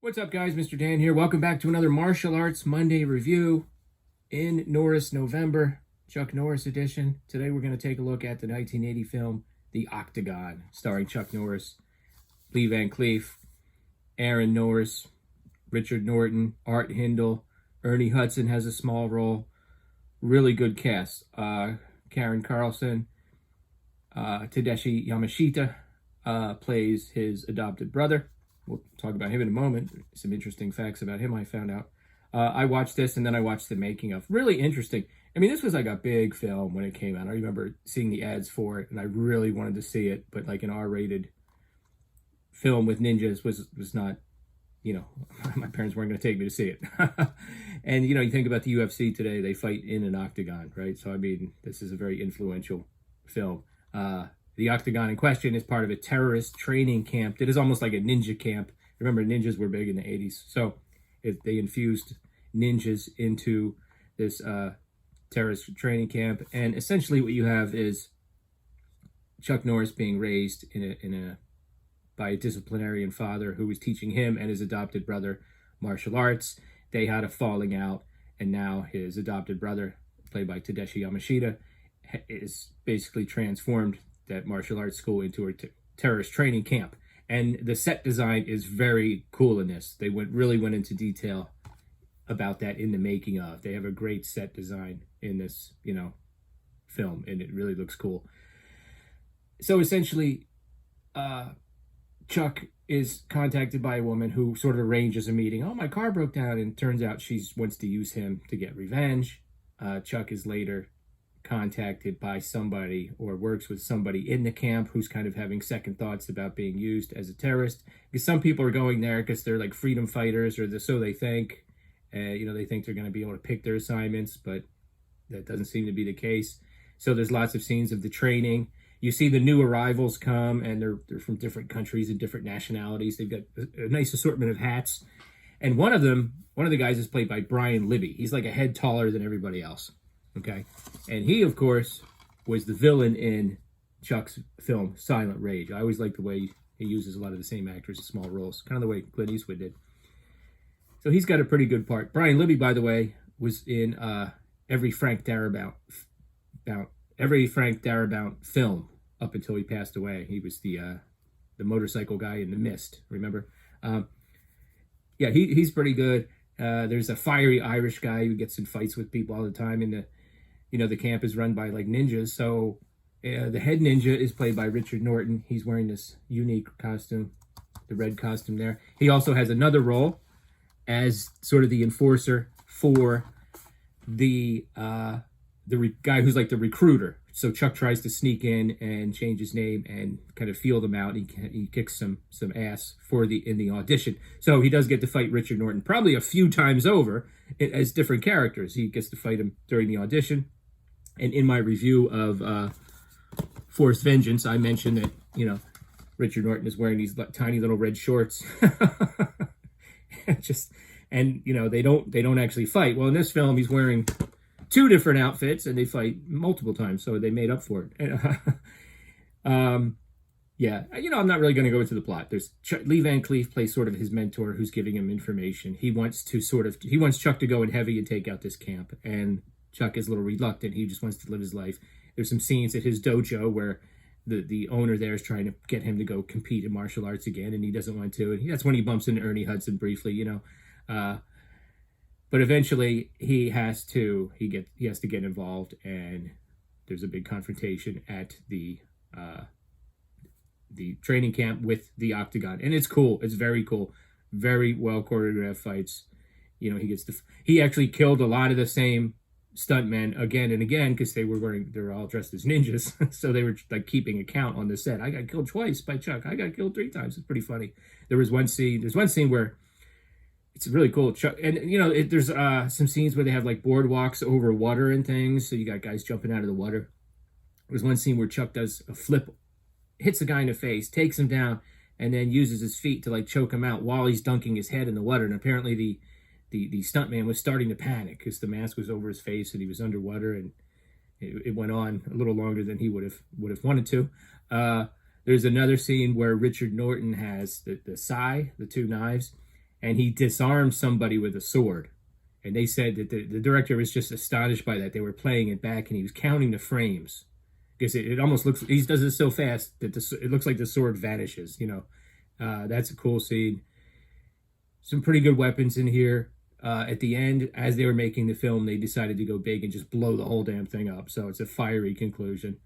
What's up, guys? Mr. Dan here. Welcome back to another Martial Arts Monday review in Norris November, Chuck Norris edition. Today we're going to take a look at the 1980 film, The Octagon, starring Chuck Norris, Lee Van Cleef, Aaron Norris, Richard Norton, Art Hindle, Ernie Hudson has a small role. Really good cast. Karen Carlson, Tadashi Yamashita plays his adopted brother. We'll talk about him in a moment. Some interesting facts about him I found out. I watched this and then I watched the making of. Really interesting. I mean, this was like a big film when it came out. I remember seeing the ads for it and I really wanted to see it, but like an R-rated film with ninjas was not, you know, my parents weren't going to take me to see it. And, you know, you think about the UFC today, they fight in an octagon, right? So, I mean, this is a very influential film. The Octagon in question is part of a terrorist training camp that is almost like a ninja camp. Remember, ninjas were big in the 80s. So they infused ninjas into this terrorist training camp. And essentially what you have is Chuck Norris being raised by a disciplinarian father who was teaching him and his adopted brother martial arts. They had a falling out, and now his adopted brother, played by Tadashi Yamashita, is basically transformed that martial arts school into a terrorist training camp. And the set design is very cool in this. They really went into detail about that in the making of. They have a great set design in this, you know, film, and it really looks cool. So essentially, Chuck is contacted by a woman who sort of arranges a meeting. Oh, my car broke down, and turns out she wants to use him to get revenge. Chuck is later contacted by somebody or works with somebody in the camp who's kind of having second thoughts about being used as a terrorist, because some people are going there because they're like freedom fighters, or so they think. You know, they think they're going to be able to pick their assignments, but that doesn't seem to be the case. So there's lots of scenes of the training. You see the new arrivals come, and they're from different countries and different nationalities. They've got a nice assortment of hats, and one of the guys is played by Brian Libby. He's like a head taller than everybody else. Okay, and he, of course, was the villain in Chuck's film Silent Rage. I always like the way he uses a lot of the same actors in small roles, kind of the way Clint Eastwood did. So he's got a pretty good part. Brian Libby, by the way, was in every Frank Darabont film up until he passed away. He was the motorcycle guy in The Mist, remember? Yeah, he's pretty good. There's a fiery Irish guy who gets in fights with people all the time, and the camp is run by like ninjas. So the head ninja is played by Richard Norton. He's wearing this unique costume, the red costume there. He also has another role as sort of the enforcer for the guy who's like the recruiter. So Chuck tries to sneak in and change his name and kind of feel them out. He kicks some ass in the audition. So he does get to fight Richard Norton probably a few times over as different characters. He gets to fight him during the audition. And in my review of Forced Vengeance, I mentioned that, you know, Richard Norton is wearing these tiny little red shorts. And you know, they don't actually fight. Well, in this film, he's wearing two different outfits, and they fight multiple times, so they made up for it. Yeah, you know, I'm not really going to go into the plot. There's Lee Van Cleef plays sort of his mentor, who's giving him information. He wants Chuck to go in heavy and take out this camp, and Chuck is a little reluctant. He just wants to live his life. There's some scenes at his dojo where the owner there is trying to get him to go compete in martial arts again, and he doesn't want to. And that's when he bumps into Ernie Hudson briefly, you know. But eventually he has to get involved, and there's a big confrontation at the training camp with the Octagon, and it's cool. It's very cool, very well choreographed fights. You know, he actually killed a lot of the same stuntmen again and again because they were all dressed as ninjas, so they were like keeping account on the set. I got killed twice by Chuck. I got killed 3 times. It's pretty funny. There's one scene where it's really cool. Chuck, and you know, there's some scenes where they have like boardwalks over water and things. So you got guys jumping out of the water. There's one scene where Chuck does a flip, hits a guy in the face, takes him down, and then uses his feet to like choke him out while he's dunking his head in the water. And apparently the stuntman was starting to panic because the mask was over his face and he was underwater, and it went on a little longer than he would have wanted to. There's another scene where Richard Norton has the sai, the 2 knives, and he disarmed somebody with a sword. And they said that the director was just astonished by that. They were playing it back, and he was counting the frames because it almost looks, he does it so fast that it looks like the sword vanishes. That's a cool scene. Some pretty good weapons in here. At the end, as they were making the film, they decided to go big and just blow the whole damn thing up. So it's a fiery conclusion.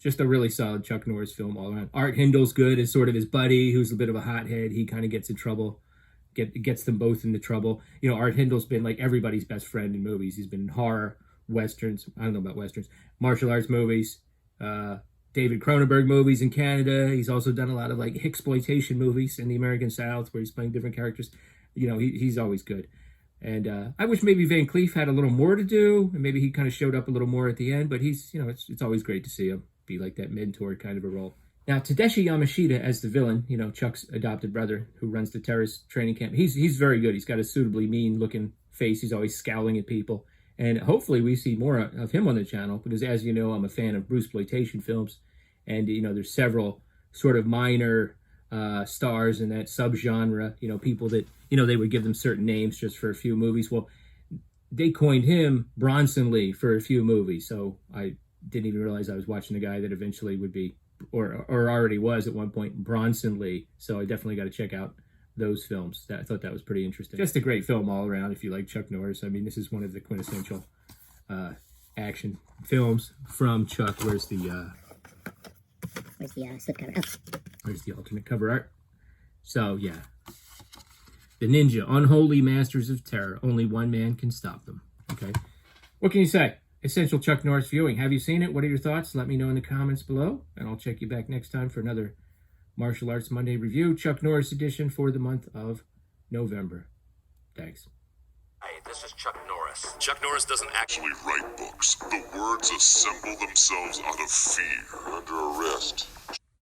Just a really solid Chuck Norris film all around. Art Hindle's good as sort of his buddy, who's a bit of a hothead. He kind of gets in trouble. Gets them both into trouble. Art Hindle's been like everybody's best friend in movies. He's been in horror, westerns. I don't know about westerns, martial arts movies, David Cronenberg movies in Canada. He's also done a lot of like exploitation movies in the American South where he's playing different characters. He's always good. And I wish maybe Van Cleef had a little more to do, and maybe he kind of showed up a little more at the end. But he's, it's always great to see him be like that mentor kind of a role. Now, Tadashi Yamashita as the villain, Chuck's adopted brother who runs the terrorist training camp, he's very good. He's got a suitably mean-looking face. He's always scowling at people. And hopefully we see more of him on the channel because, as you know, I'm a fan of Bruceploitation films. And, there's several sort of minor stars in that subgenre, people that, they would give them certain names just for a few movies. Well, they coined him Bronson Lee for a few movies. So I didn't even realize I was watching a guy that eventually would be or already was at one point Bronson Lee. So I definitely got to check out those films. I thought that was pretty interesting. Just a great film all around if you like Chuck Norris. I mean, this is one of the quintessential action films from Chuck. Where's the slipcover? Oh. Where's the alternate cover art? So yeah, the ninja, unholy masters of terror. Only one man can stop them. Okay, what can you say? Essential Chuck Norris viewing. Have you seen it? What are your thoughts? Let me know in the comments below, and I'll check you back next time for another Martial Arts Monday review, Chuck Norris edition for the month of November. Thanks. Hey, this is Chuck Norris. Chuck Norris doesn't actually write books. The words assemble themselves out of fear. You're under arrest.